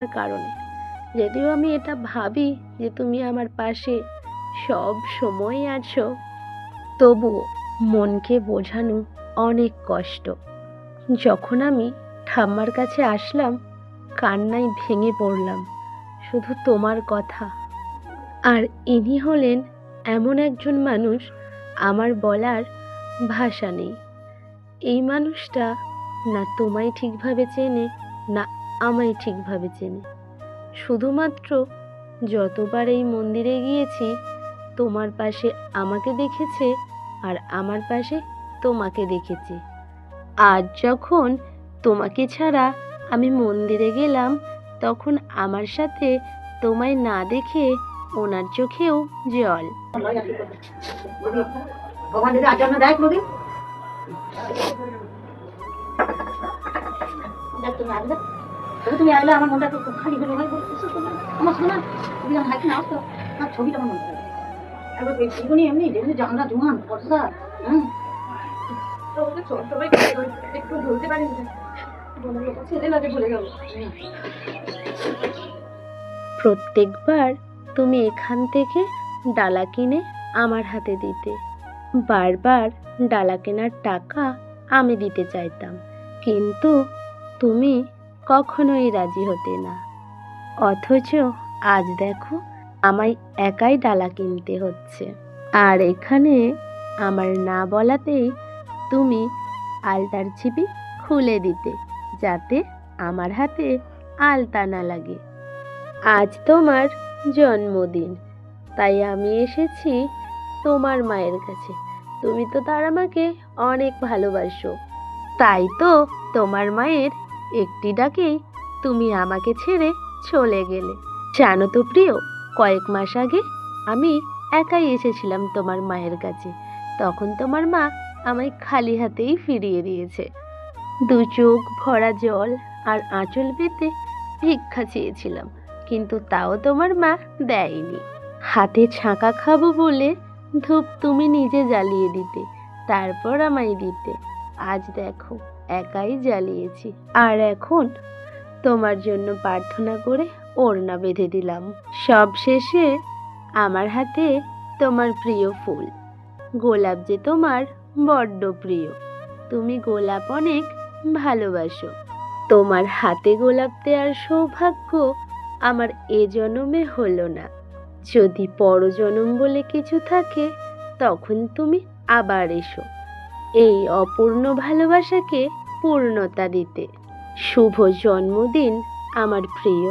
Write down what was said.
কারণে। যদিও আমি এটা ভাবি যে তুমি আমার পাশে সব সময় আছো, তবুও মনকে বোঝানো অনেক কষ্ট। যখন আমি ঠাম্মার কাছে আসলাম, কান্নায় ভেঙে পড়লাম শুধু তোমার কথা। আর ইনি হলেন এমন একজন মানুষ, আমার বলার ভাষা নেই। এই মানুষটা না তোমায় ঠিকভাবে চেনে, না আমায় ঠিকভাবে চেনে। শুধুমাত্র যতবার এই মন্দিরে গিয়েছি, তোমার পাশে আমাকে দেখেছে আর আমার পাশে তোমাকে দেখেছে। আজ যখন তোমাকে ছাড়া আমি মন্দিরে গেলাম, তখন আমার সাথে তোমায় না দেখে ওনার চোখেও জল। তুমি আসলে আমার মনটা একটু খালি হলো ভাই, আমার শোনা তুমি যখন হাঁটি না আসতো তার ছবিটা আমার মনে হয় একবার এমনি এমনি যেমনি জানলা জোয়ান ফর্সা। সবাই একটু বলতে পারি ছেলে লাগে বলে গেল। প্রত্যেকবার তুমি এখান থেকে ডালা কিনে আমার হাতে দিতে, বারবার ডালা কেনার টাকা আমি দিতে চাইতাম, কিন্তু তুমি কখনোই রাজি হতে না। অথচ আজ দেখো আমায় একাই ডালা কিনতে হচ্ছে। আর এখানে আমার না বলাতেই তুমি আলতার ছিপি খুলে দিতে, যাতে আমার হাতে আলতা না লাগে। আজ তোমার জন্মদিন, তাই আমি এসেছি তোমার মায়ের কাছে। তুমি তো তার আমাকে অনেক ভালোবাসো, তাই তো তোমার মায়ের একটি ডাকেই তুমি আমাকে ছেড়ে চলে গেলে। জানো তো প্রিয়, কয়েক মাস আগে আমি একাই এসেছিলাম তোমার মায়ের কাছে। তখন তোমার মা আমায় খালি হাতেই ফিরিয়ে দিয়েছে। দু চোখ ভরা জল আর আঁচল পেতে ভিক্ষা চেয়েছিলাম, কিন্তু তাও তোমার মা দেয়নি। হাতে ছাঁকা খাবো বলে ধূপ তুমি নিজে জ্বালিয়ে দিতে, তারপর আমায় দিতে। আজ দেখো একাই জ্বালিয়েছি। আর এখন তোমার জন্য প্রার্থনা করে ওড়না বেঁধে দিলাম। সব শেষে আমার হাতে তোমার প্রিয় ফুল গোলাপ, যে তোমার বড্ড প্রিয়। তুমি গোলাপ অনেক ভালোবাসো। তোমার হাতে গোলাপ দেওয়ার সৌভাগ্য আমার এ জন্মে হলো না। যদি পরজন্ম বলে কিছু থাকে, তখন তুমি আবার এসো এই অপূর্ণ ভালোবাসাকে পূর্ণতা দিতে। শুভ জন্মদিন আমার প্রিয়।